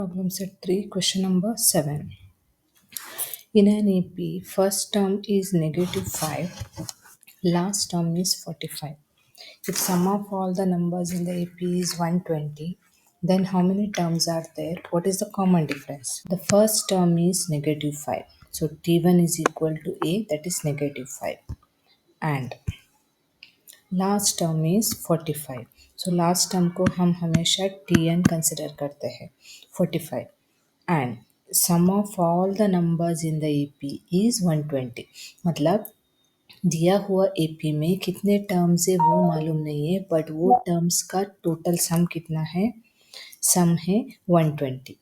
Problem set 3, question number 7. In an AP, first term is negative 5, last term is 45. If sum of all the numbers in the AP is 120, then how many terms are there? What is the common difference? The first term is negative 5. So T1 is equal to A, that is negative 5. And last term is 45. So last term को हम हमेशा T n consider करते हैं 45. And sum of all the numbers in the AP is 120. मतलब दिया हुआ AP में कितने टर्म्स है वो मालूम नहीं है, बट वो टर्म्स का टोटल सम कितना है? सम है 120.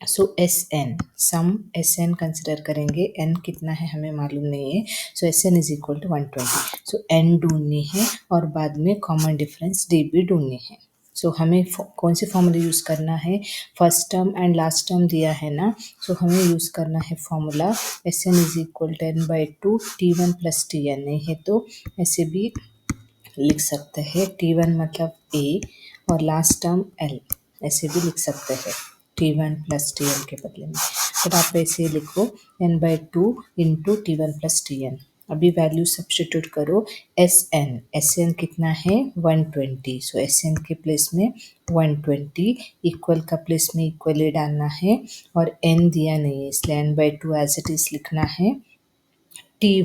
So S N, sum S N consider करेंगे. एन कितना है हमें मालूम नहीं है. So S N is equal to 120. So N ढूंढनी है और बाद में कॉमन डिफरेंस डी भी ढूंढनी है. सो हमें कौन सी फॉर्मूला यूज़ करना है? First term and last term दिया है ना, सो हमें यूज़ करना है formula S N is equal to n by two T one plus T n. नहीं है तो ऐसे भी लिख सकते हैं. टी वन मतलब ए और लास्ट टर्म एल, ऐसे भी लिख सकते हैं T one plus T n के बदले में. तो आप ऐसे लिखो n by two into T one plus T n. अभी वैल्यू सब्सटीट्यूट करो. एस एन कितना है? 120. सो एस एन के प्लेस में 120, इक्वल का प्लेस में इक्वल ही डालना है और एन दिया नहीं है इसलिए n by two as it is लिखना है. टी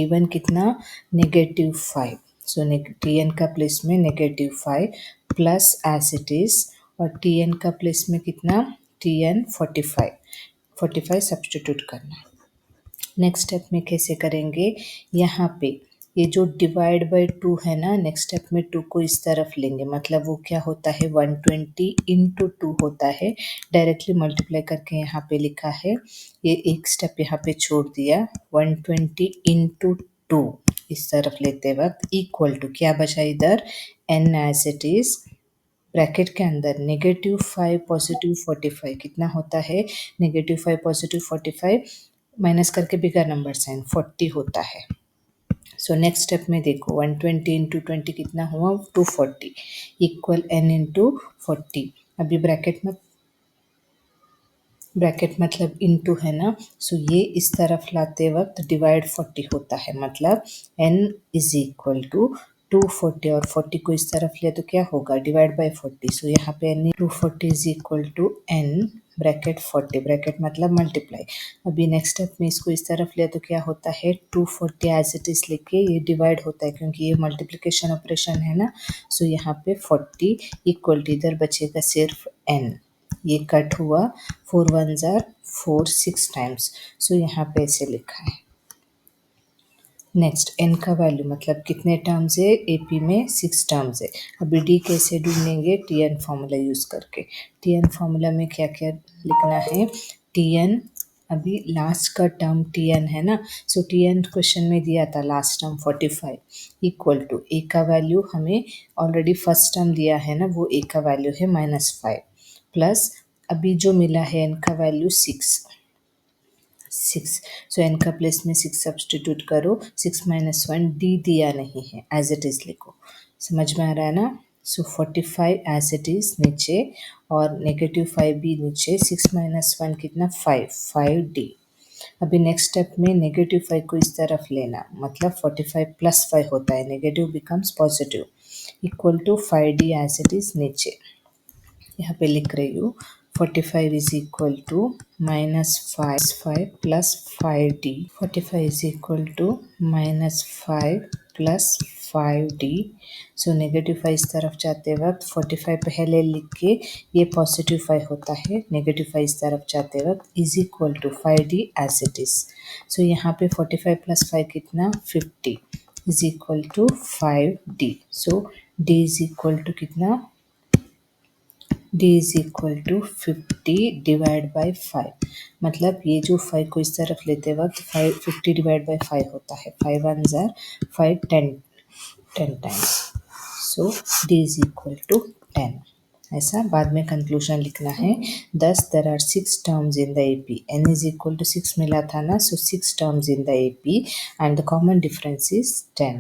वन कितना? नेगेटिव 5. सो टी एन का प्लेस में negative 5 plus as it is, और टी एन का प्लेस में कितना? टी एन 45 सब्सटीट्यूट करना. नेक्स्ट स्टेप में कैसे करेंगे? यहाँ पे ये जो डिवाइड बाय 2 है ना, नेक्स्ट स्टेप में 2 को इस तरफ लेंगे. मतलब वो क्या होता है? 120 इंटू 2 होता है. डायरेक्टली मल्टीप्लाई करके यहाँ पे लिखा है. ये एक स्टेप यहाँ पे छोड़ दिया. 120 इंटू 2 इस तरफ लेते वक्त इक्वल टू क्या बचा इधर? N as it is. Bracket के अंदर नेगेटिव 5 पॉजिटिव 45 कितना होता है? नेगेटिव 5 पॉजिटिव 45 माइनस करके बिगर नंबर साइन 40 होता है. सो नेक्स्ट स्टेप में देखो 120 इंटू 20 कितना हुआ? 240 इक्वल एन इंटू 40. अभी ब्रैकेट मतलब इंटू है ना, सो ये इस तरफ लाते वक्त डिवाइड 40 होता है. मतलब n इज इक्वल टू 240 और 40 को इस तरफ ले तो क्या होगा? Divide by 40. सो यहाँ पे n 240 is equal to n bracket 40. Bracket मतलब मल्टीप्लाई. अभी नेक्स्ट स्टेप में इसको इस तरफ ले तो क्या होता है? 240 एज इट इज लिखे ये डिवाइड होता है क्योंकि ये मल्टीप्लिकेशन ऑपरेशन है ना. सो यहाँ पे 40 इक्वल टू इधर बचेगा सिर्फ n. ये कट हुआ 4 1 जार 4 6 टाइम्स. सो यहाँ पे ऐसे लिखा है. नेक्स्ट एन का वैल्यू मतलब कितने टर्म्स है? एपी में 6 टर्म्स है. अभी डी कैसे ढूंढेंगे? टी एन फॉर्मूला यूज़ करके. टी एन फॉर्मूला में क्या क्या लिखना है? टी एन, अभी लास्ट का टर्म टी एन है ना, सो टी एन क्वेश्चन में दिया था लास्ट टर्म 45 इक्वल टू ए का वैल्यू हमें ऑलरेडी फर्स्ट टर्म दिया है ना, वो ए का वैल्यू है -5 प्लस अभी जो मिला है एन का वैल्यू 6. सो एन का प्लेस में 6 सब्सटीट्यूट करो. 6 माइनस 1 डी दिया नहीं है एज इट इज लिखो. समझ में आ रहा है ना? सो 45 एज इट इज नीचे और नेगेटिव 5 भी नीचे. 6 माइनस 1 कितना? 5 डी. अभी नेक्स्ट स्टेप में नेगेटिव 5 को इस तरफ लेना. मतलब 45 प्लस 5 होता है. Negative becomes positive equal to 5 d as it is नीचे. यहाँ पे लिख रही हूँ 45 is equal to -5 plus 5d. 45 is equal to -5 plus 5d. So negative 5 इस तरफ जाते वक्त 45 पहले लिख के ये पॉजिटिव 5 होता है. नेगेटिव 5 इस तरफ जाते वक्त is equal to 5d as it is. So यहाँ पे 45 प्लस 5 कितना? 50 is equal to 5d. So d is equal to कितना? d is equal to 50 divide by 5. मतलब ये जो 5 को इस तरफ लेते वक्त 50 डिवाइड बाई 5 होता है. 5 1 जार 5 10 times. So d is equal to 10. ऐसा बाद में कंक्लूजन लिखना है. Thus there are 6 terms in the AP. n is equal to 6 मिला था ना, so 6 terms in the AP and the common difference is 10.